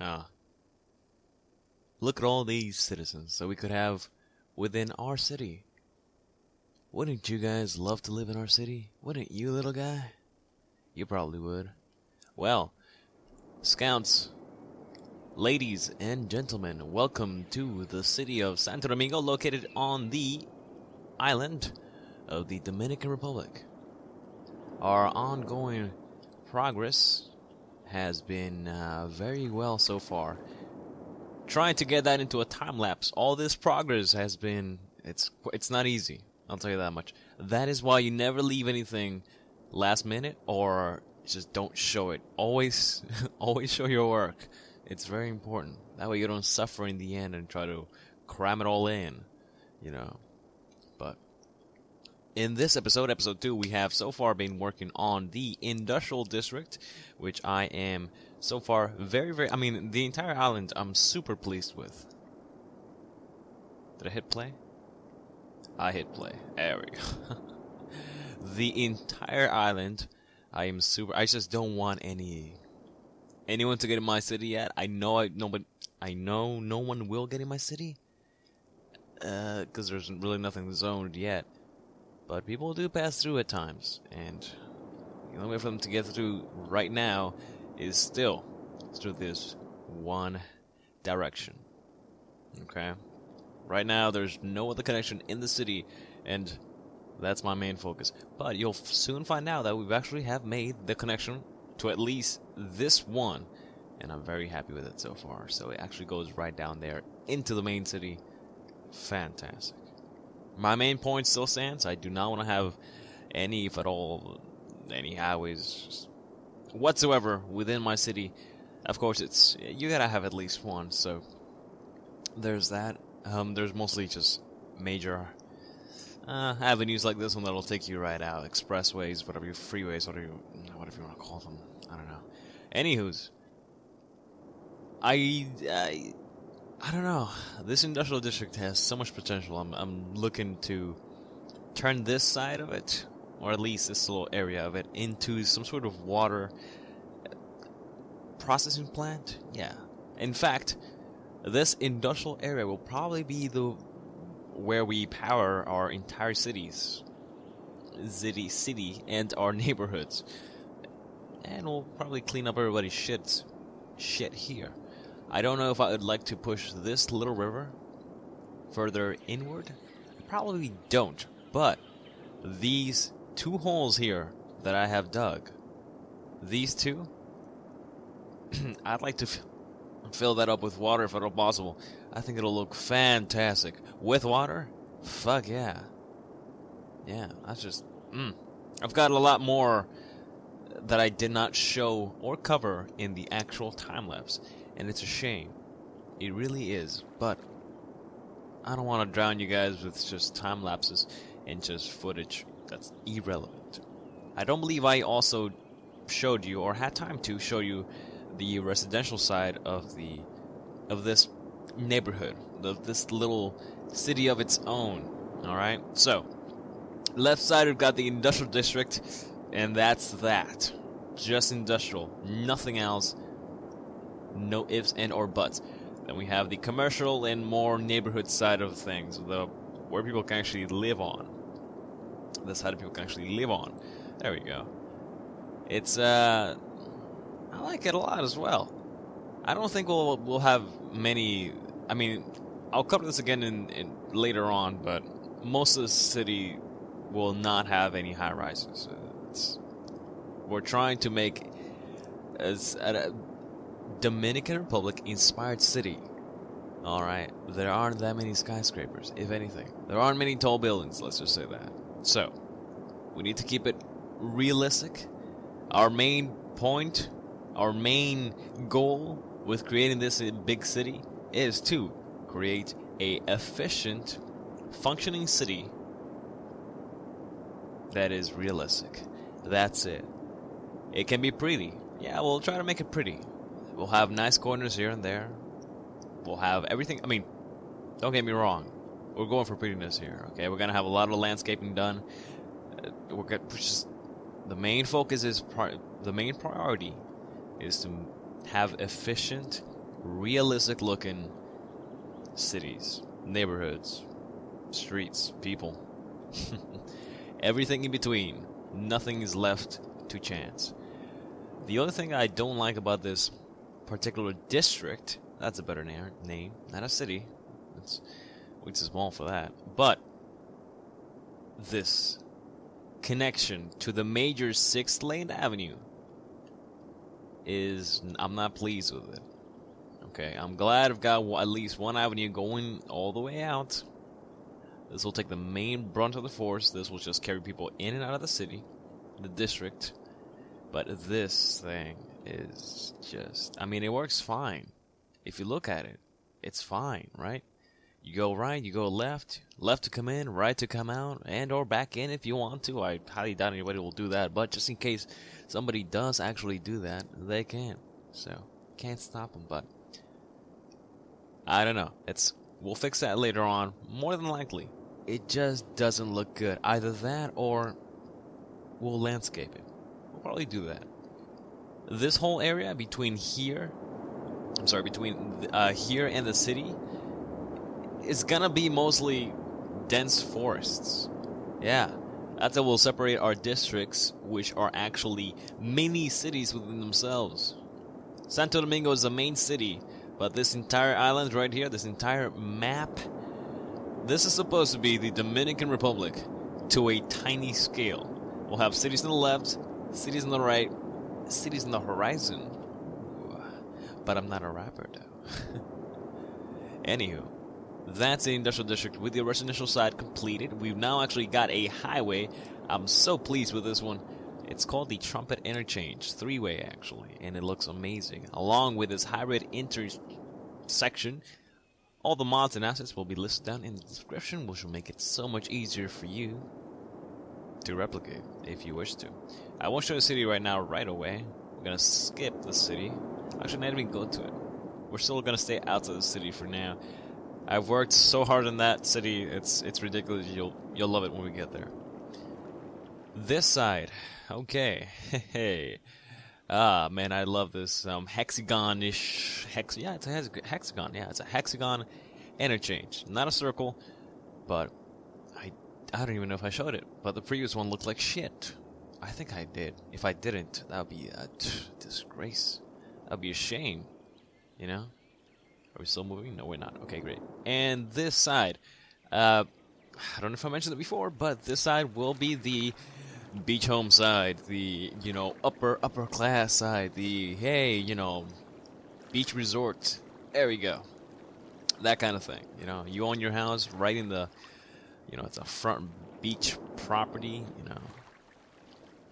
Ah, look at all these citizens that we could have within our city. Wouldn't you guys love to live in our city? Wouldn't you, little guy? You probably would. Well, Scouts, ladies and gentlemen, welcome to the city of Santo Domingo, located on the island of the Dominican Republic. Our ongoing progress has been very well so far. Trying to get that into a time lapse, all this progress has been, it's not easy, I'll tell you that much. That is why you never leave anything last minute, or just don't show it. Always always show your work. It's very important. That way you don't suffer in the end and try to cram it all in, you know. But In this episode, episode 2, we have so far been working on the industrial district, which I am so far I mean, the entire island I'm super pleased with. Did I hit play? I hit play. There we go. The entire island, I just don't want anyone to get in my city yet. I know no one will get in my city, because there's really nothing zoned yet. But people do pass through at times, and the only way for them to get through right now is still through this one direction. Okay? Right now, there's no other connection in the city, and that's my main focus. But you'll soon find out that we actually have made the connection to at least this one, and I'm very happy with it so far. So it actually goes right down there into the main city. Fantastic. My main point still stands. I do not want to have any, if at all, any highways whatsoever within my city. Of course, you gotta have at least one, so there's that. There's mostly just major avenues like this one that'll take you right out. Expressways, freeways, whatever you want to call them. I don't know. Anywho's, I don't know. This industrial district has so much potential. I'm looking to turn this side of it, or at least this little area of it, into some sort of water processing plant. Yeah. In fact, this industrial area will probably be where we power our entire city, and our neighborhoods, and we'll probably clean up everybody's shit here. I don't know if I would like to push this little river further inward. I probably don't, but these 2 holes here that I have dug, these 2, I'd like to fill that up with water if at all possible. I think it'll look fantastic. With water? Fuck yeah. Yeah, that's just... I've got a lot more that I did not show or cover in the actual time-lapse. And it's a shame. It really is. But I don't want to drown you guys with just time lapses and just footage that's irrelevant. I don't believe I also showed you, or had time to show you, the residential side of this neighborhood, of this little city of its own. Alright? So, left side we've got the industrial district, and that's that. Just industrial. Nothing else. No ifs and or buts. Then we have the commercial and more neighborhood side of things, where people can actually live on. The side of people can actually live on. There we go. It's I like it a lot as well. I don't think we'll have many. I mean, I'll cover this again in later on, but most of the city will not have any high rises. We're trying to make a Dominican Republic inspired city. Alright, there aren't that many skyscrapers, if anything. There aren't many tall buildings, let's just say that. So, we need to keep it realistic. Our main point, our main goal with creating this big city is to create a efficient, functioning city that is realistic. That's it. It can be pretty. Yeah, we'll try to make it pretty. We'll have nice corners here and there. We'll have everything. I mean, don't get me wrong. We're going for prettiness here, okay? We're going to have a lot of landscaping done. The main focus is, the main priority is to have efficient, realistic-looking cities, neighborhoods, streets, people. Everything in between. Nothing is left to chance. The other thing I don't like about this particular district, that's a better name, not a city. It's way too small for that. But this connection to the major 6-lane avenue I'm not pleased with it. Okay, I'm glad I've got at least one avenue going all the way out. This will take the main brunt of the force. This will just carry people in and out of the city, the district. But this thing is just... I mean, it works fine. If you look at it, it's fine, right? You go right, you go left, left to come in, right to come out, and or back in if you want to. I highly doubt anybody will do that, but just in case somebody does actually do that, they can. So, can't stop them, but I don't know. We'll fix that later on, more than likely. It just doesn't look good. Either that or we'll landscape it. We'll probably do that. This whole area between here, between here and the city, is gonna be mostly dense forests. Yeah, that's how we'll separate our districts, which are actually mini cities within themselves. Santo Domingo is the main city, but this entire island right here, this entire map, this is supposed to be the Dominican Republic to a tiny scale. We'll have cities on the left, cities on the right, cities on the horizon. But I'm not a rapper, though. Anywho, that's the industrial district with the residential side completed. We've now actually got a highway. I'm so pleased with this one. It's called the Trumpet Interchange, 3-way actually, and it looks amazing. Along with this hybrid intersection, all the mods and assets will be listed down in the description, which will make it so much easier for you to replicate if you wish to. I won't show the city right now, right away. We're gonna skip the city. Actually, not even go to it. We're still gonna stay outside the city for now. I've worked so hard in that city, it's ridiculous. You'll love it when we get there. This side, okay, hey, man, I love this hexagon-ish. Yeah, it's a hexagon. Yeah, it's a hexagon interchange, not a circle. But I don't even know if I showed it. But the previous one looked like shit. I think I did. If I didn't, that would be a disgrace. That would be a shame. You know? Are we still moving? No, we're not. Okay, great. And this side, I don't know if I mentioned it before, but this side will be the beach home side, the, you know, upper class side, the, hey, you know, beach resort. There we go. That kind of thing. You know, you own your house right in the, you know, it's a front beach property, you know.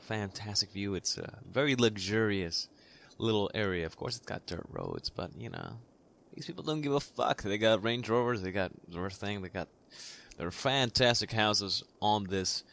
Fantastic view. It's a very luxurious little area. Of course, it's got dirt roads, but, you know, these people don't give a fuck. They got Range Rovers, they got their thing, they got their fantastic houses on this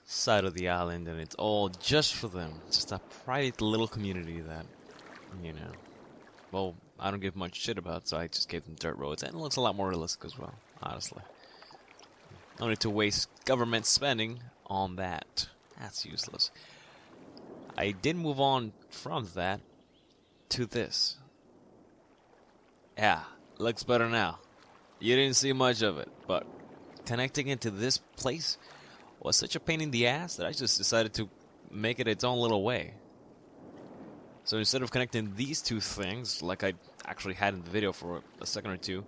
side of the island, and it's all just for them. It's just a private little community that, you know, well, I don't give much shit about, so I just gave them dirt roads, and it looks a lot more realistic as well, honestly. No need to waste government spending on that. That's useless. I did move on from that to this. Yeah, looks better now. You didn't see much of it, but connecting into this place was such a pain in the ass that I just decided to make it its own little way. So instead of connecting these two things, like I actually had in the video for a second or two,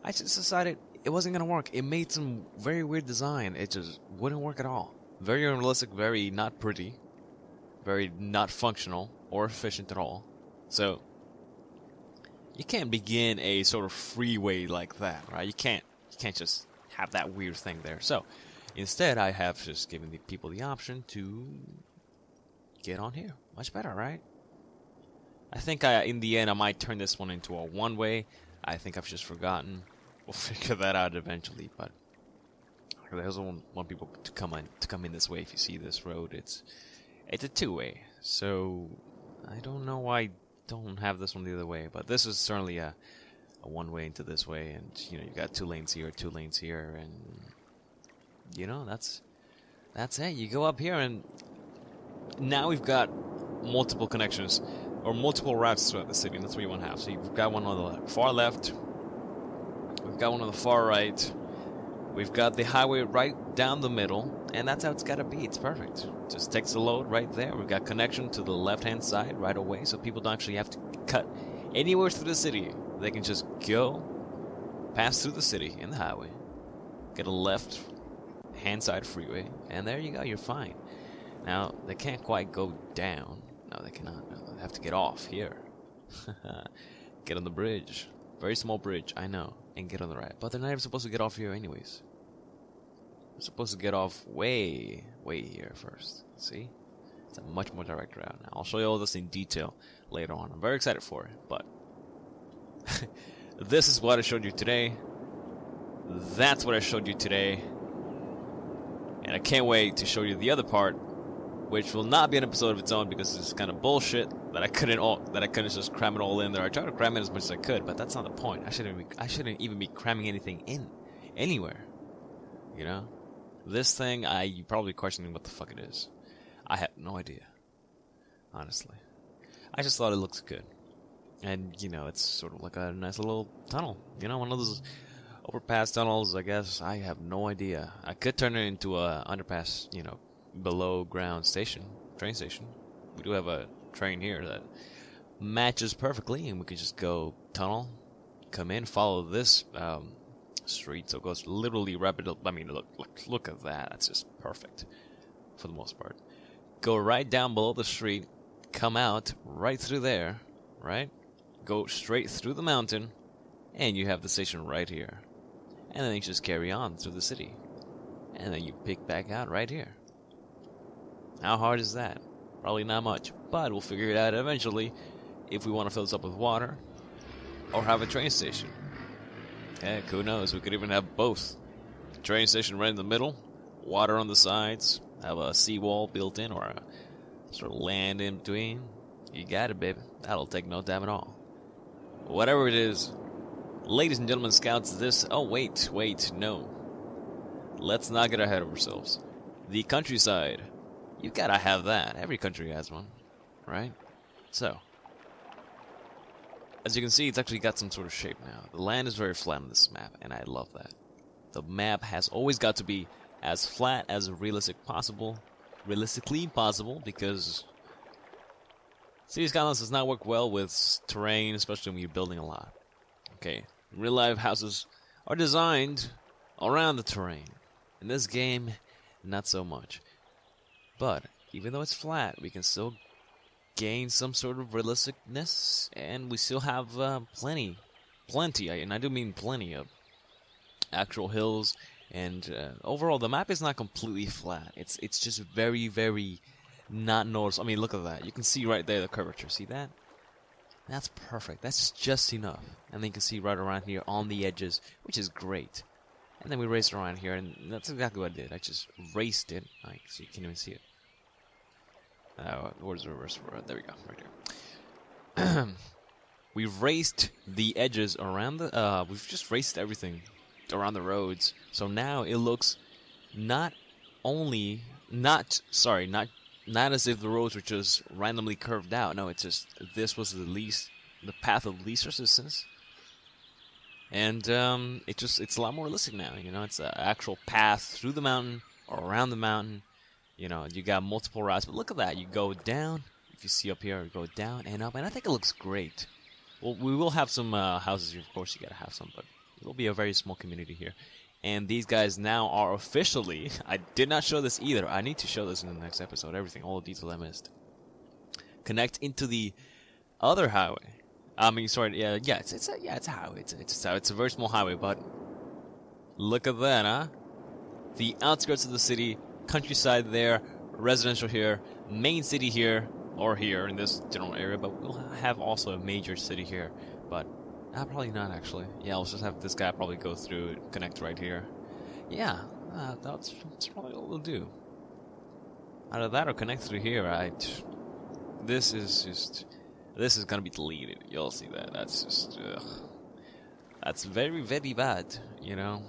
I just decided it wasn't going to work. It made some very weird design. It just wouldn't work at all. Very unrealistic, very not pretty, very not functional or efficient at all. So you can't begin a sort of freeway like that, right? You can't just have that weird thing there. So instead, I have just given the people the option to get on here. Much better, right? I think in the end, I might turn this one into a one-way. I think I've just forgotten. We'll figure that out eventually, but I also want people to come in this way. If you see this road, it's a two-way. So I don't know why I don't have this one the other way, but this is certainly a one-way into this way, and you know, you got 2 lanes here, 2 lanes here, and you know, that's it. You go up here, and now we've got multiple connections or multiple routes throughout the city in the 3-1/2. So you've got one on the far left, we've got one on the far right, we've got the highway right down the middle, and that's how it's got to be. It's perfect. Just takes the load right there. We've got connection to the left-hand side right away, so people don't actually have to cut anywhere through the city. They can just go, pass through the city in the highway, get a left-hand side freeway, and there you go. You're fine. Now, they can't quite go down. No, they cannot. No, they have to get off here. Get on the bridge. Very small bridge, I know. And get on the right. But they're not even supposed to get off here anyways. They're supposed to get off way here first. See? It's a much more direct route. Now, I'll show you all this in detail later on. I'm very excited for it, but This is what I showed you today. That's what I showed you today. And I can't wait to show you the other part, which will not be an episode of its own because it's kind of bullshit that I couldn't just cram it all in there. I tried to cram it as much as I could, but that's not the point. I shouldn't even be cramming anything in anywhere. You know? This thing, you're probably questioning what the fuck it is. I have no idea. Honestly. I just thought it looks good. And, you know, it's sort of like a nice little tunnel. You know, one of those overpass tunnels, I guess. I have no idea. I could turn it into a underpass, you know, below ground station, train station. We do have a train here that matches perfectly, and we could just go tunnel, come in, follow this street, so it goes literally rapid. I mean, look at that. That's just perfect for the most part. Go right down below the street, come out right through there, right? Go straight through the mountain, and you have the station right here. And then you just carry on through the city, and then you pick back out right here. How hard is that? Probably not much, but we'll figure it out eventually if we want to fill this up with water or have a train station. Heck, who knows? We could even have both. The train station right in the middle, water on the sides, have a seawall built in or a sort of land in between. You got it, baby. That'll take no time at all. Whatever it is, ladies and gentlemen, scouts, this... Oh, wait, no. Let's not get ahead of ourselves. The countryside. You gotta have that. Every country has one, right? So, as you can see, it's actually got some sort of shape now. The land is very flat on this map, and I love that. The map has always got to be as flat as realistically possible, because City Skylines does not work well with terrain, especially when you're building a lot. Okay, real life houses are designed around the terrain. In this game, not so much. But even though it's flat, we can still gain some sort of realisticness, and we still have plenty, and I do mean plenty of actual hills. And overall, the map is not completely flat. It's just very, very not noticeable. I mean, look at that. You can see right there the curvature. See that? That's perfect. That's just enough. And then you can see right around here on the edges, which is great. And then we raced around here, and that's exactly what I did. I just raced it. So you can't even see it. Where's the reverse road? There we go, right here. We've raced the edges around the. We've just raced everything around the roads. So now it looks not as if the roads were just randomly curved out. No, it's just this was the path of least resistance. And it's a lot more realistic now. You know, it's an actual path through the mountain or around the mountain. You know, you got multiple routes, but look at that. You go down. If you see up here, you go down and up, and I think it looks great. Well, we will have some houses here. Of course, you gotta have some, but it'll be a very small community here. And these guys now are officially... I did not show this either. I need to show this in the next episode. Everything, all the details I missed. Connect into the other highway. I mean, sorry, it's a highway. It's a very small highway, but look at that, huh? The outskirts of the city, countryside there, residential here, main city here, or here in this general area, but we'll have also a major city here, but probably not actually. Yeah, I'll just have this guy probably go through, connect right here. Yeah, that's probably what we'll do. Either that or connect through here. This is gonna be deleted. You'll see that. That's just, that's very, very bad, you know?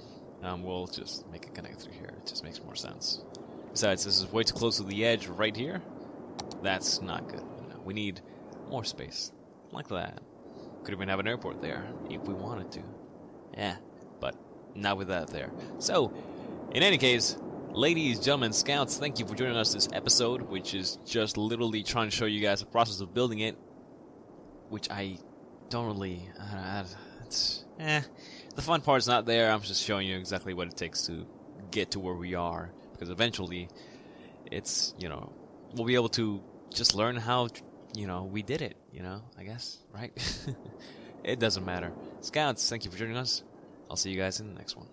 We'll just make it connect through here. It just makes more sense. Besides, this is way too close to the edge right here. That's not good. No, we need more space. Like that. Could even have an airport there, if we wanted to. Yeah, but not with that there. So, in any case, ladies, gentlemen, scouts, thank you for joining us this episode, which is just literally trying to show you guys the process of building it, which I don't really... The fun part's not there. I'm just showing you exactly what it takes to get to where we are, because eventually, it's, you know, we'll be able to just learn how, you know, we did it, you know, I guess, right? It doesn't matter. Scouts, thank you for joining us. I'll see you guys in the next one.